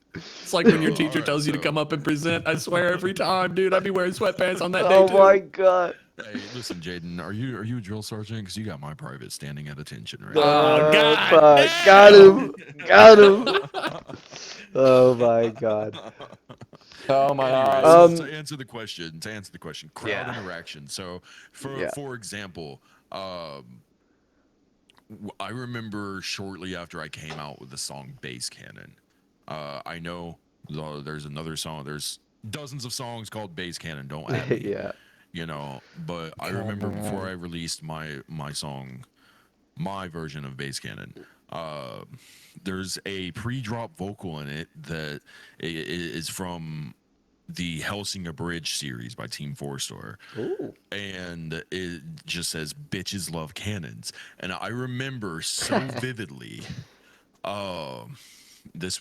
it's like when your All teacher right, tells you to so come up and present. I swear every time, dude, I'd be wearing sweatpants on that day Oh my too. god. hey, listen, Jaden, are you a drill sergeant? Because you got my private standing at attention right Oh god Fuck. Got damn! him. Got him. now. Oh my god. Oh my Anyway, eyes. so to answer the question, crowd Yeah. interaction. So for Yeah. for example, I remember shortly after I came out with the song Bass Cannon. I know there's another song. There's dozens of songs called Bass Cannon. Don't at me, Yeah. But I remember before I released my song, my version of Bass Cannon. Uh, there's a pre-drop vocal in it that is from the Helsing Bridge series by Team Four Star, Ooh. and it just says "bitches love cannons," and I remember so vividly. Um, this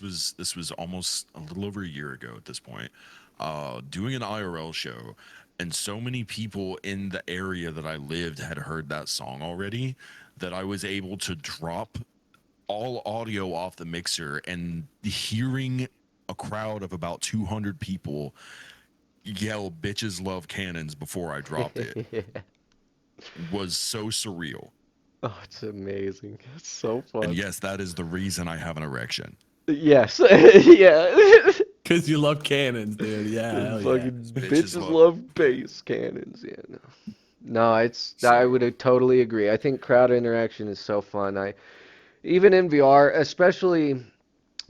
was almost a little over a year ago at this point. Doing an IRL show, and so many people in the area that I lived had heard that song already that I was able to drop all audio off the mixer and hearing a crowd of about 200 people yell "bitches love cannons" before I dropped it was so surreal. Oh, it's amazing. It's so And fun. yes, that is the reason I have an erection. Yes. Yeah. Because you love cannons, dude. Yeah, hell yeah. Fucking Bitches bitches love love bass cannons. Yeah, no. No, I so would totally agree. I think crowd interaction is so fun. Even in VR, especially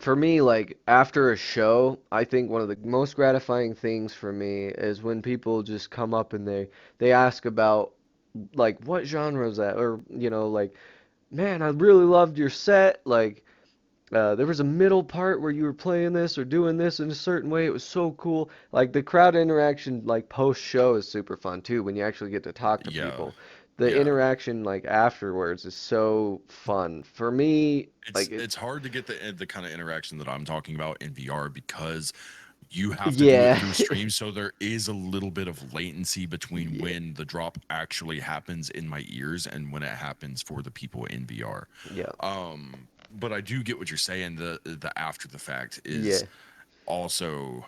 for me, like after a show, I think one of the most gratifying things for me is when people just come up and they ask about like what genre is that, or like, man, I really loved your set. Like, there was a middle part where you were playing this or doing this in a certain way. It was so cool. Like the crowd interaction, like post show, is super fun too when you actually get to talk to yeah, people. The yeah. interaction like afterwards is so fun. For me, like It's hard to get the kind of interaction that I'm talking about in VR because you have to do it yeah, through stream, so there is a little bit of latency between yeah, when the drop actually happens in my ears and when it happens for the people in VR. yeah, But I do get what you're saying. The after the fact yeah, is also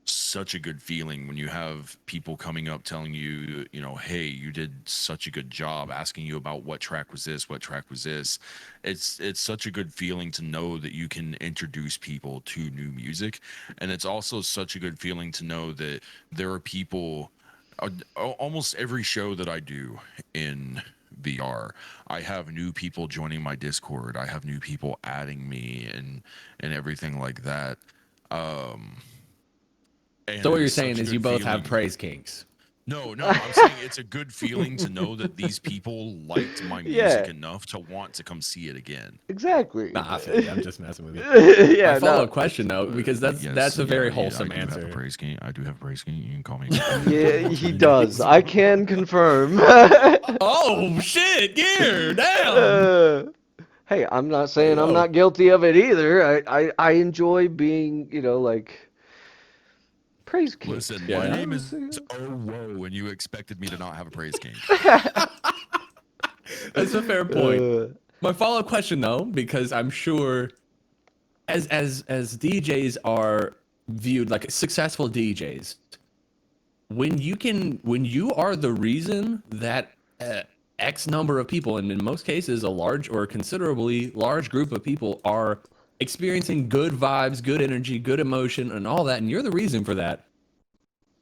such a good feeling when you have people coming up telling you, hey, you did such a good job, asking you about what track was this, what track was this. It's such a good feeling to know that you can introduce people to new music, and it's also such a good feeling to know that there are people, almost every show that I do in VR, I have new people joining my Discord. I have new people adding me and everything like that. Um and So what it you're is saying such a is you good both have feeling. praise kinks. No, I'm saying it's a good feeling to know that these people liked my music yeah. enough to want to come see it again. Exactly. Nah, I feel you. I'm just messing with you. My Yeah, no. follow-up question though, because Yes, that's a very yeah, yeah, I wholesome do have a answer. praise game. I do have a praise game. You can call me. Yeah, he does. Yes. I can confirm. Oh shit, gear, damn. Uh, hey, I'm not Hey saying I'm yo. not guilty of it either. I enjoy being, like praise kink, Listen, my Yeah. name is Oh Whoa, and you expected me to not have a praise kink. That's a fair point. Uh, My follow-up question though, because I'm sure as DJs are viewed like successful DJs, when you are the reason that X number of people, and in most cases a large or considerably large group of people are experiencing good vibes, good energy, good emotion, and all that, and you're the reason for that.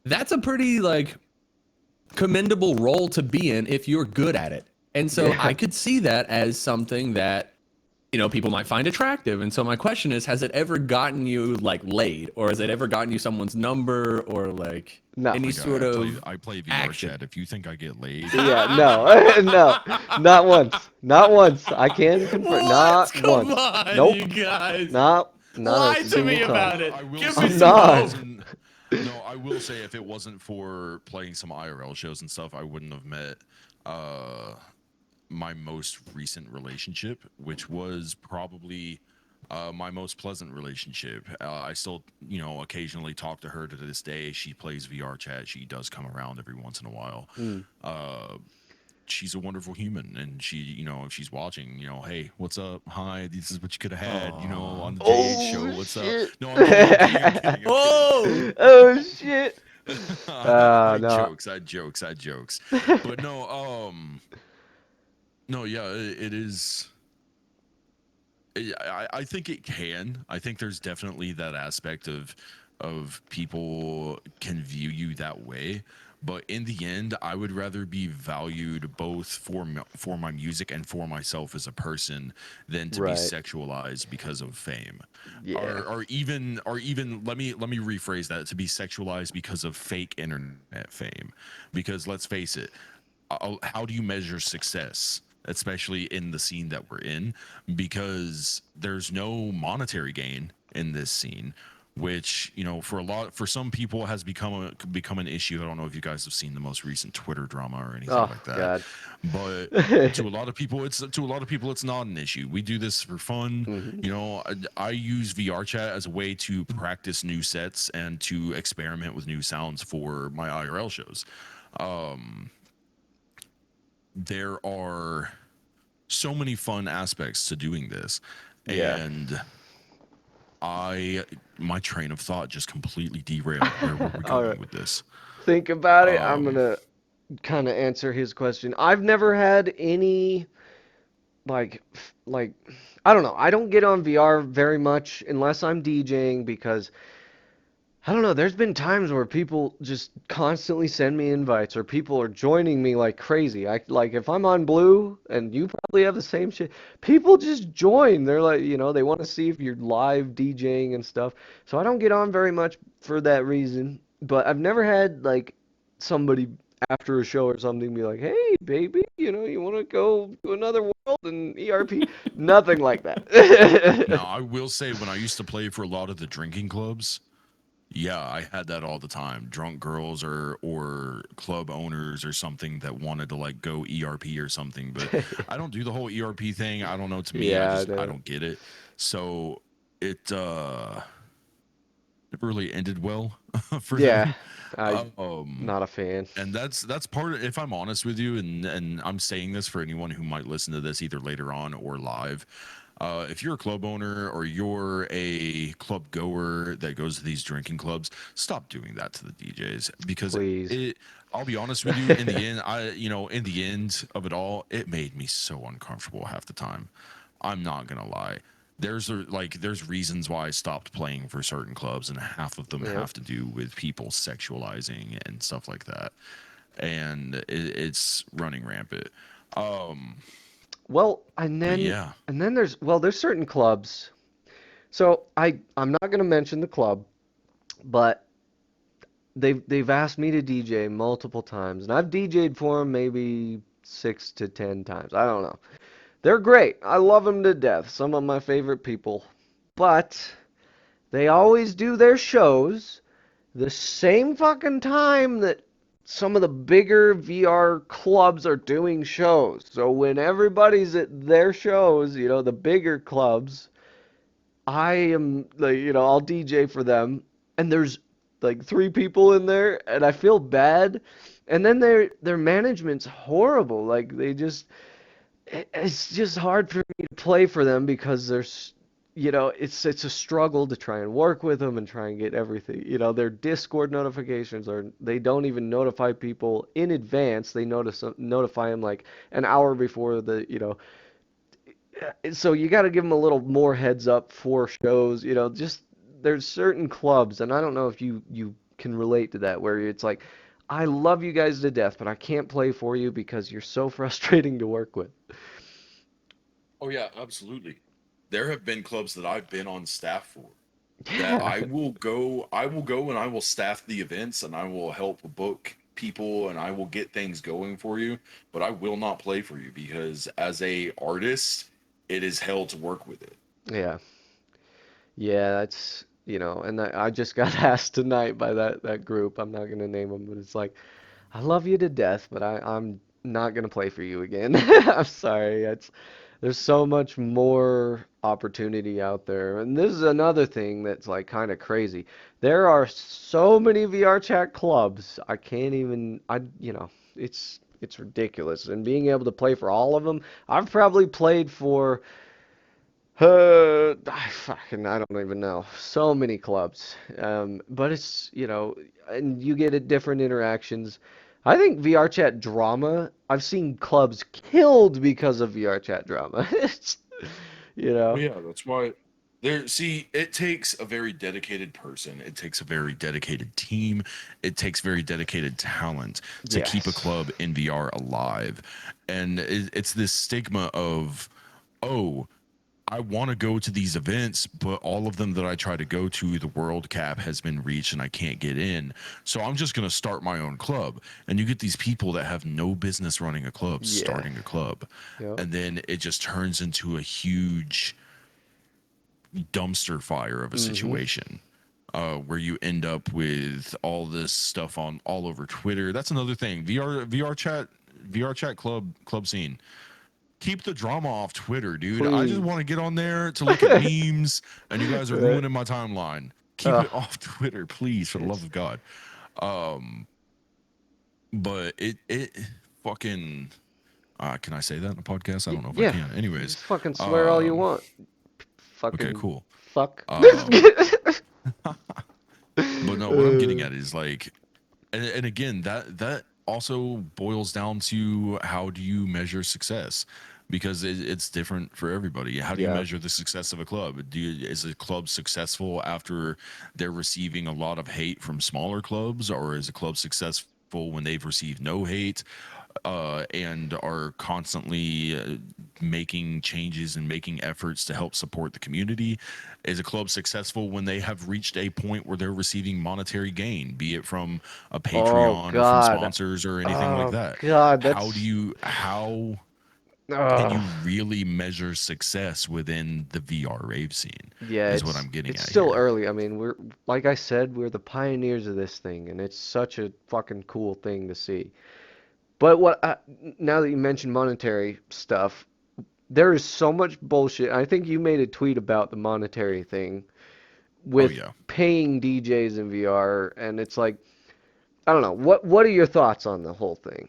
That's a pretty like commendable role to be in if you're good at it. And so yeah. I could see that as something that people might find attractive. And so my question is, has it ever gotten you like laid, or has it ever gotten you someone's number, or like No. any My guy, sort of I play VR action? chat. If you think I get laid, Yeah, no. No. Not once. Not once. I can confirm. What? Not Come once. on, Nope. you guys. Not a Lie to single me time. about it. I will Give me say I'm some if it not. hope. wasn't, no, I will say if it wasn't for playing some IRL shows and stuff, I wouldn't have met uh my most recent relationship, which was probably my most pleasant relationship. I still, occasionally talk to her to this day. She plays VR chat. She does come around every once in a while. Mm. Uh, she's a wonderful human, and she, if she's watching, hey, what's up? Hi, this is what you could have had, on Aw. the JH show. Oh What's up? shit. No, I'm kidding. I'm kidding. I'm kidding. I'm kidding. Oh, Oh shit. I No. jokes. I jokes. I jokes. But no, no, yeah, it is. I think it can. I think there's definitely that aspect of people can view you that way. But in the end, I would rather be valued both for my music and for myself as a person than to be Right. sexualized because of fame, Yeah. or even let me rephrase that, to be sexualized because of fake internet fame. Because let's face it, how do you measure success, especially in the scene that we're in? Because there's no monetary gain in this scene, which, for some people has become an issue. I don't know if you guys have seen the most recent Twitter drama or anything Oh like that, God. but to a lot of people it's not an issue. We do this for fun. Hmm. I use VR chat as a way to practice new sets and to experiment with new sounds for my IRL shows. um there are so many fun aspects to doing this, Yeah. and my train of thought just completely derailed. Where were we All going right. with this? Think about it. I'm Um, gonna kind of answer his question. I've never had any like I don't know. I don't get on VR very much unless I'm DJing because I don't know. There's been times where people just constantly send me invites or people are joining me like crazy. I like if I'm on Blue and you probably have the same shit, people just join. They're like, they want to see if you're live DJing and stuff. So I don't get on very much for that reason. But I've never had like somebody after a show or something be like, "Hey, baby, you want to go to another world and ERP?" Nothing like Now, that. I will say, when I used to play for a lot of the drinking clubs, yeah, I had that all the time. Drunk girls or club owners or something that wanted to like go ERP or something, but I don't do the whole ERP thing. I don't know. To me, Yeah, I no. don't get it. So it never really ended well for Yeah, them. I Um, not a fan. and that's part of, if I'm honest with you, and I'm saying this for anyone who might listen to this either later on or live. If you're a club owner or you're a club goer that goes to these drinking clubs, stop doing that to the DJs, because Please. it I'll be honest with you, in the end, in the end of it all, it made me so uncomfortable half the time. I'm not gonna lie. There's reasons why I stopped playing for certain clubs, and half of them Yep. have to do with people sexualizing and stuff like that, and it's running rampant. Um, Well, and but then yeah, and then there's certain clubs. So I'm not gonna mention the club, but they've asked me to DJ multiple times, and I've DJ'd for them maybe 6 to 10 times. I don't know. They're great. I love them to death. Some of my favorite people, but they always do their shows the same fucking time that some of the bigger VR clubs are doing shows. So when everybody's at their shows, the bigger clubs, I am like, I'll DJ for them, and there's like three people in there, and I feel bad. And then their management's horrible. Like it's just hard for me to play for them because it's a struggle to try and work with them and try and get everything. Their Discord notifications are they don't even notify people in advance. They notify them like an hour before so you got to give them a little more heads up for shows. Just there's certain clubs, and I don't know if you can relate to that, where it's like, I love you guys to death, but I can't play for you because you're so frustrating to work with. oh yeah, absolutely. There have been clubs that I've been on staff for that Yeah. I will go and I will staff the events and I will help book people and I will get things going for you, but I will not play for you because as a artist, it is hell to work with it. Yeah. Yeah, that's, and I just got asked tonight by that group. I'm not gonna name them, but it's like, I love you to death, but I'm not gonna play for you again. I'm sorry. There's so much more opportunity out there. And this is another thing that's like kind of crazy. There are so many VR chat clubs. I can't even it's ridiculous. And being able to play for all of them, I've probably played for I don't even know. So many clubs. But it's, and you get different interactions. I think VR chat drama, I've seen clubs killed because of VR chat drama. It's, you Oh know. yeah, that's why there see it takes a very dedicated person. It takes a very dedicated team. It takes very dedicated talent to keep a Yes. club in VR alive. And it's this stigma of, oh, I want to go to these events, but all of them that I try to go to, the world cap has been reached and I can't get in. So I'm just going to start my own club. And you get these people that have no business running a club, Yeah. starting a club. Yep. And then it just turns into a huge dumpster fire of a Mm-hmm. situation, where you end up with all this stuff on all over Twitter. That's another thing. VR chat club scene. Keep the drama off Twitter, dude. I just Please. want to get on there to look at memes, and you guys are Right. ruining my timeline. Keep Uh, it off Twitter, please, for the love it's of God. Um, but it fucking Can I say that in a podcast? I don't know if I Yeah, can. Anyways, just fucking swear all you um, want. okay, Fucking cool. fuck. Um, but no, what I'm getting Uh, at is like, and again, that also boils down to how do you measure success? Because it's different for everybody. How do you yeah. measure the success of a club? Is a club successful after they're receiving a lot of hate from smaller clubs, or is a club successful when they've received no hate? And are constantly making changes and making efforts to help support the community? Is a club successful when they have reached a point where they're receiving monetary gain, be it from a Oh Patreon or from God. sponsors or anything like Oh that? God. How That's. how can Uh, you really measure success within the VR rave scene? yeah. Is what I'm getting It's at still here. early. I mean, we're like I said, we're the pioneers of this thing, and it's such a fucking cool thing to see. But now that you mentioned monetary stuff, there is so much bullshit. I think you made a tweet about the monetary thing Oh with yeah. paying DJs in VR, and it's like, I don't know. What are your thoughts on the whole thing?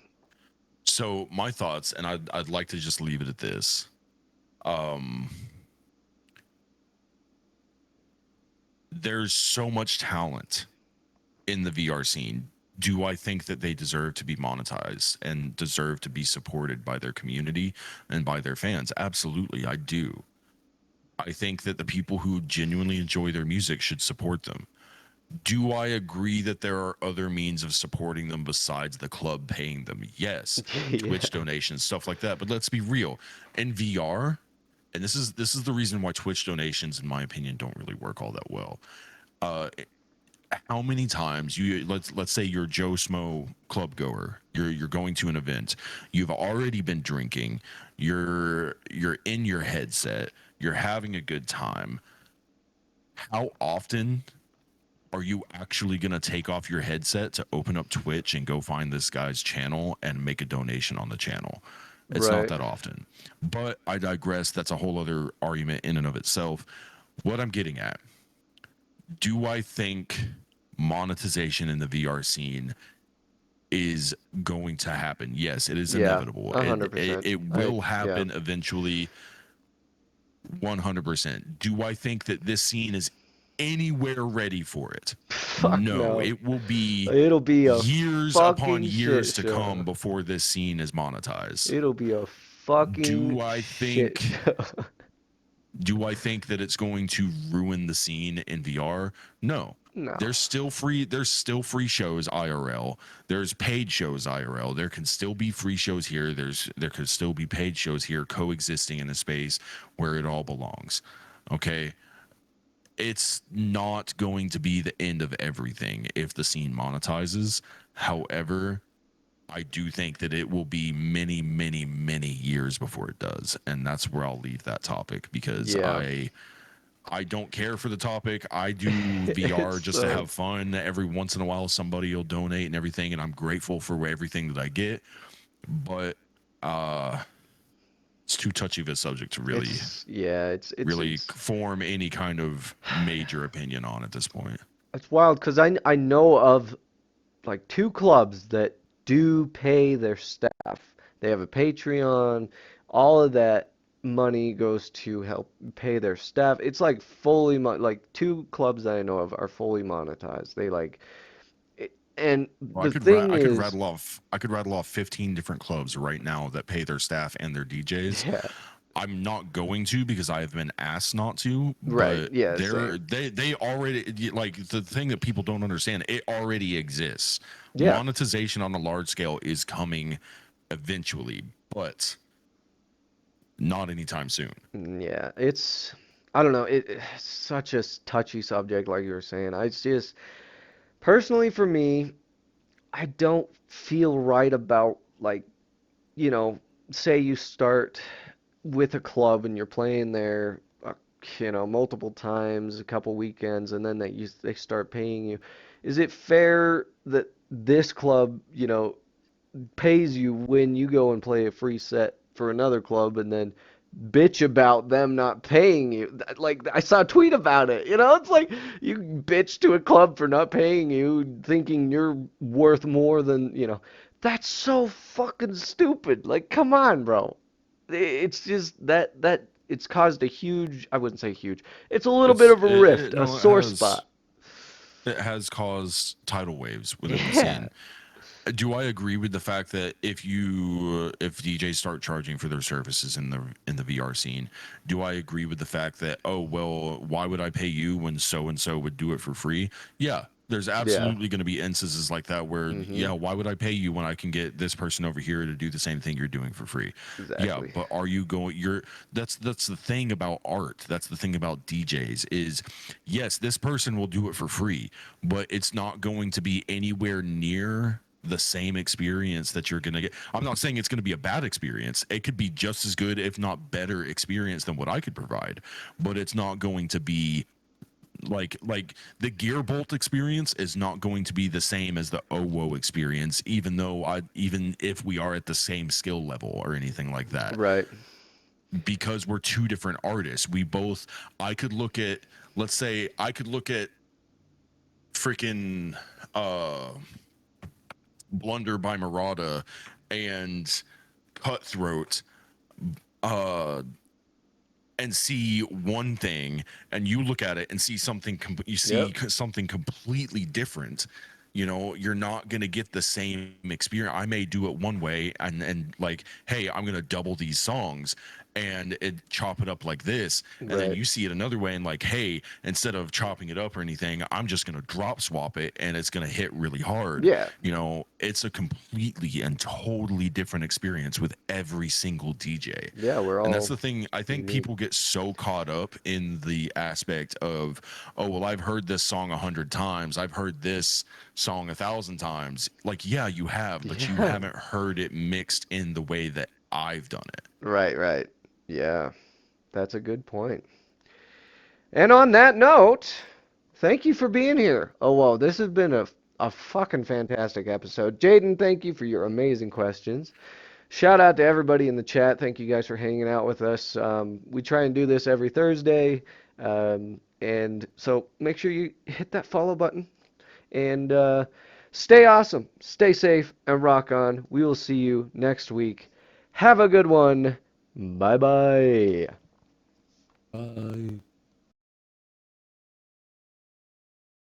So my thoughts, and I'd like to just leave it at this. Um, there's so much talent in the VR scene. Do I think that they deserve to be monetized and deserve to be supported by their community and by their fans? Absolutely, I do. I think that the people who genuinely enjoy their music should support them. Do I agree that there are other means of supporting them besides the club paying them? Yes. Yeah. Twitch donations, stuff like that. But let's be real. In VR, and this is the reason why Twitch donations, in my opinion, don't really work all that well. Uh, how many times let's say you're Joe Smo club goer, you're going to an event, you've already been drinking, you're in your headset, you're having a good time. How often are you actually going to take off your headset to open up Twitch and go find this guy's channel and make a donation on the channel? It's not Right. that often. But I digress. That's a whole other argument in and of itself. What I'm getting at, do I think monetization in the VR scene is going to happen? Yes, it is Yeah. inevitable. A It hundred it, percent. it I will yeah. happen eventually. 100%. Do I think that this scene is anywhere ready for it? Fuck No, no. it will be It'll be a years upon fucking shit years to come show. before this scene is monetized. It'll be a fucking Do I shit think show. do I think that it's going to ruin the scene in VR? No. No. There's still free shows IRL. There's paid shows IRL. There can still be free shows here. There could still be paid shows here coexisting in a space where it all belongs. Okay? It's not going to be the end of everything if the scene monetizes. However, I do think that it will be many, many, many years before it does, and that's where I'll leave that topic because Yeah. I don't care for the topic. I do VR It's just to have fun. Every once in a while, somebody will donate and everything, and I'm grateful for everything that I get. But uh, it's too touchy of a subject to really, yeah, really form any kind of major opinion on at this point. it's wild because I know of like two clubs that do pay their staff. They have a Patreon. All of that money goes to help pay their staff. It's like like two clubs that I know of are fully monetized. They like and Well, I the could ra- thing I could is, rattle off I could rattle off 15 different clubs right now that pay their staff and their DJs. yeah, I'm not going to because I have been asked not to, right, but yeah, same. they already like the thing that people don't understand, it already exists. Yeah, Monetization on a large scale is coming eventually, but not anytime soon. yeah, it's I don't know. It's such a touchy subject, like you were saying. I just personally for me, I don't feel right about like, you know, say you start with a club and you're playing there, multiple times, a couple weekends, and then they start paying you. Is it fair that this club, pays you when you go and play a free set for another club and then bitch about them not paying you? Like I saw a tweet about it. It's like you bitch to a club for not paying you, thinking you're worth more than, That's so fucking stupid. Like, come on, bro. It's just that it's caused a huge, I wouldn't say huge. It's a little bit It's of a rift, a no, sore spot. it has caused tidal waves within the Yeah. scene. Do I agree with the fact that if DJs start charging for their services in the VR scene, do I agree with the fact that, oh well, why would I pay you when so and so would do it for free? Yeah, there's Yeah. absolutely going to be instances like that where, Mm-hmm. yeah, why would I pay you when I can get this person over here to do the same thing you're doing for free? Yeah, Exactly. but are you going you're that's the thing about art. That's the thing about DJs is, yes, this person will do it for free, but it's not going to be anywhere near the same experience that you're going to get. I'm not saying it's going to be a bad experience. It could be just as good, if not better experience than what I could provide, but it's not going to be like the Gearbolt experience is not going to be the same as the OWO experience, even if we are at the same skill level or anything like that, Right. because we're two different artists. We both I could look at let's say I could look at freaking uh Blunder by Murata and Cutthroat uh and see one thing, and you look at it and see you see Yep. something completely different. You're not going to get the same experience. I may do it one way and like, hey, I'm going to double these songs and chop it up like this, and then Right. you see it another way and like, hey, instead of chopping it up or anything, I'm just going to drop swap it and it's going to hit really hard. Yeah. It's a completely and totally different experience with every single DJ. Yeah, we're And that's all the thing. I think unique. people get so caught up in the aspect of, oh, well, I've heard this song 100 times. I've heard this song 1,000 times. Like, yeah, you have, but you Yeah. haven't heard it mixed in the way that I've done it. Right, right. Yeah. That's a good point. And on that note, thank you for being here. Oh, wow, this has been a fucking fantastic episode. Jaden, thank you for your amazing questions. Shout out to everybody in the chat. Thank you guys for hanging out with us. We try and do this every Thursday. And so make sure you hit that follow button and stay awesome, stay safe, and rock on. We will see you next week. Have a good one. Bye bye. Bye.